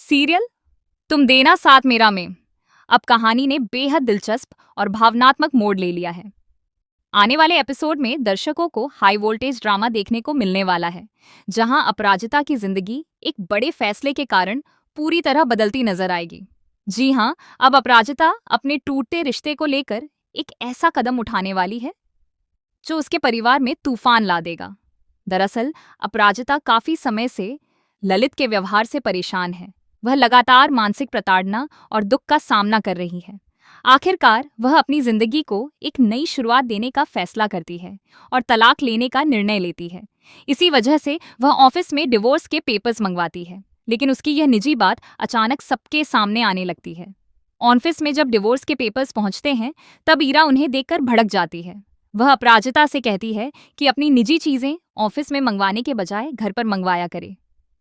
Serial तुम देना साथ मेरा में अब कहानी ने बेहद दिलचस्प और भावनात्मक मोड़ ले लिया है। आने वाले एपिसोड में दर्शकों को हाई वोल्टेज ड्रामा देखने को मिलने वाला है, जहां अपराजिता की जिंदगी एक बड़े फैसले के कारण पूरी तरह बदलती नजर आएगी। जी हाँ, अब अपराजिता अपने टूटते रिश्ते को लेकर एक ऐसा कदम उठाने वाली है जो उसके परिवार में तूफान ला देगा। दरअसल अपराजिता काफी समय से ललित के व्यवहार से परेशान है। वह लगातार मानसिक प्रताड़ना और दुख का सामना कर रही है। आखिरकार वह अपनी जिंदगी को एक नई शुरुआत देने का फैसला करती है और तलाक लेने का निर्णय लेती है। इसी वजह से वह ऑफिस में डिवोर्स के पेपर्स मंगवाती है, लेकिन उसकी यह निजी बात अचानक सबके सामने आने लगती है। ऑफिस में जब डिवोर्स के पेपर्स पहुंचते हैं, तब ईरा उन्हें देखकर भड़क जाती है। वह अपराजिता से कहती है कि अपनी निजी चीजें ऑफिस में मंगवाने के बजाय घर पर मंगवाया करे,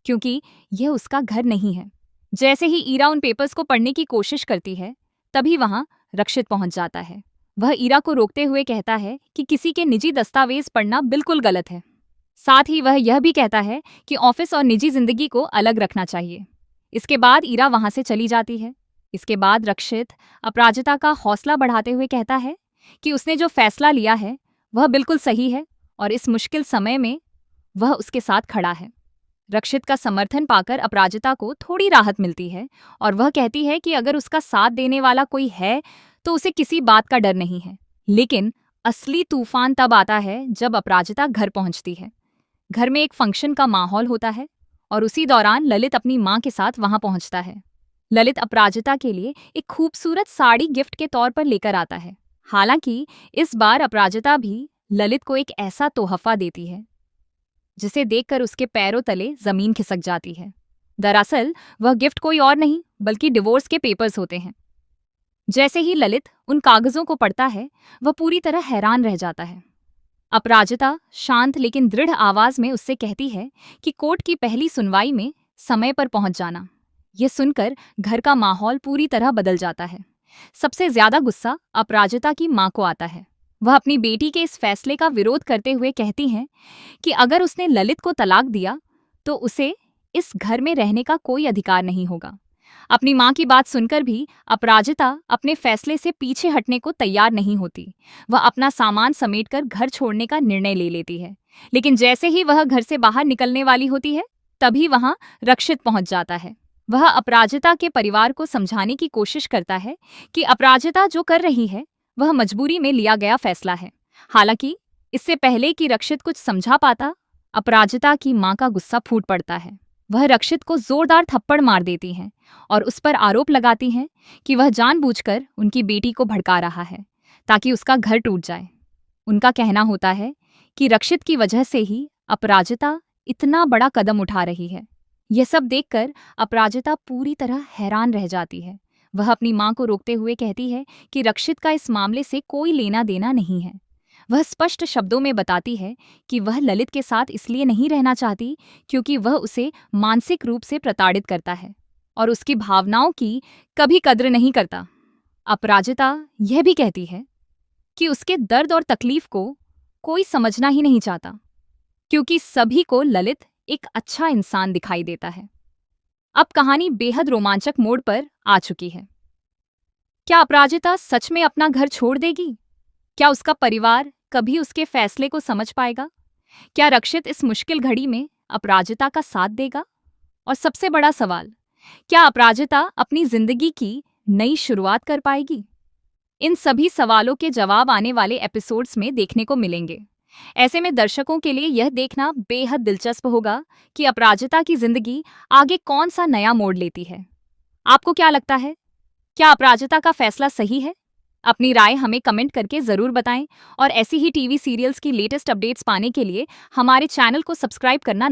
क्योंकि यह उसका घर नहीं है। जैसे ही ईरा उन पेपर्स को पढ़ने की कोशिश करती है, तभी वहां रक्षित पहुंच जाता है। वह ईरा को रोकते हुए कहता है कि किसी के निजी दस्तावेज पढ़ना बिल्कुल गलत है। साथ ही वह यह भी कहता है कि ऑफिस और निजी जिंदगी को अलग रखना चाहिए। इसके बाद ईरा वहां से चली जाती है। इसके बाद रक्षित अपराजिता का हौसला बढ़ाते हुए कहता है कि उसने जो फैसला लिया है वह बिल्कुल सही है और इस मुश्किल समय में वह उसके साथ खड़ा है। रक्षित का समर्थन पाकर अपराजिता को थोड़ी राहत मिलती है और वह कहती है कि अगर उसका साथ देने वाला कोई है तो उसे किसी बात का डर नहीं है। लेकिन असली तूफान तब आता है जब अपराजिता घर पहुंचती है। घर में एक फंक्शन का माहौल होता है और उसी दौरान ललित अपनी मां के साथ वहां पहुंचता है। ललित अपराजिता के लिए एक खूबसूरत साड़ी गिफ्ट के तौर पर लेकर आता है। हालांकि इस बार अपराजिता भी ललित को एक ऐसा तोहफा देती है जिसे देखकर उसके पैरों तले जमीन खिसक जाती है। दरअसल वह गिफ्ट कोई और नहीं बल्कि डिवोर्स के पेपर्स होते हैं। जैसे ही ललित उन कागजों को पढ़ता है, वह पूरी तरह हैरान रह जाता है। अपराजिता शांत लेकिन दृढ़ आवाज में उससे कहती है कि कोर्ट की पहली सुनवाई में समय पर पहुंच जाना। यह सुनकर घर का माहौल पूरी तरह बदल जाता है। सबसे ज्यादा गुस्सा अपराजिता की मां को आता है। वह अपनी बेटी के इस फैसले का विरोध करते हुए कहती हैं कि अगर उसने ललित को तलाक दिया तो उसे इस घर में रहने का कोई अधिकार नहीं होगा। अपनी मां की बात सुनकर भी अपराजिता अपने फैसले से पीछे हटने को तैयार नहीं होती। वह अपना सामान समेटकर घर छोड़ने का निर्णय ले लेती है। लेकिन जैसे ही वह घर से बाहर निकलने वाली होती है, तभी वहां रक्षित पहुंच जाता है। वह अपराजिता के परिवार को समझाने की कोशिश करता है कि अपराजिता जो कर रही है वह मजबूरी में लिया गया फैसला है। हालांकि इससे पहले कि रक्षित कुछ समझा पाता, अपराजिता की मां का गुस्सा फूट पड़ता है। वह रक्षित को जोरदार थप्पड़ मार देती हैं और उस पर आरोप लगाती हैं कि वह जानबूझकर उनकी बेटी को भड़का रहा है ताकि उसका घर टूट जाए। उनका कहना होता है कि रक्षित की वजह से ही अपराजिता इतना बड़ा कदम उठा रही है। यह सब देखकर अपराजिता पूरी तरह हैरान रह जाती है। वह अपनी मां को रोकते हुए कहती है कि रक्षित का इस मामले से कोई लेना देना नहीं है। वह स्पष्ट शब्दों में बताती है कि वह ललित के साथ इसलिए नहीं रहना चाहती क्योंकि वह उसे मानसिक रूप से प्रताड़ित करता है और उसकी भावनाओं की कभी कद्र नहीं करता। अपराजिता यह भी कहती है कि उसके दर्द और तकलीफ को कोई समझना ही नहीं चाहता, क्योंकि सभी को ललित एक अच्छा इंसान दिखाई देता है। अब कहानी बेहद रोमांचक मोड़ पर आ चुकी है। क्या अपराजिता सच में अपना घर छोड़ देगी? क्या उसका परिवार कभी उसके फैसले को समझ पाएगा? क्या रक्षित इस मुश्किल घड़ी में अपराजिता का साथ देगा? और सबसे बड़ा सवाल, क्या अपराजिता अपनी जिंदगी की नई शुरुआत कर पाएगी? इन सभी सवालों के जवाब आने वाले एपिसोड्स में देखने को मिलेंगे। ऐसे में दर्शकों के लिए यह देखना बेहद दिलचस्प होगा कि अपराजिता की जिंदगी आगे कौन सा नया मोड़ लेती है। आपको क्या लगता है? क्या अपराजिता का फैसला सही है? अपनी राय हमें कमेंट करके जरूर बताएं और ऐसी ही टीवी सीरियल्स की लेटेस्ट अपडेट्स पाने के लिए हमारे चैनल को सब्सक्राइब करना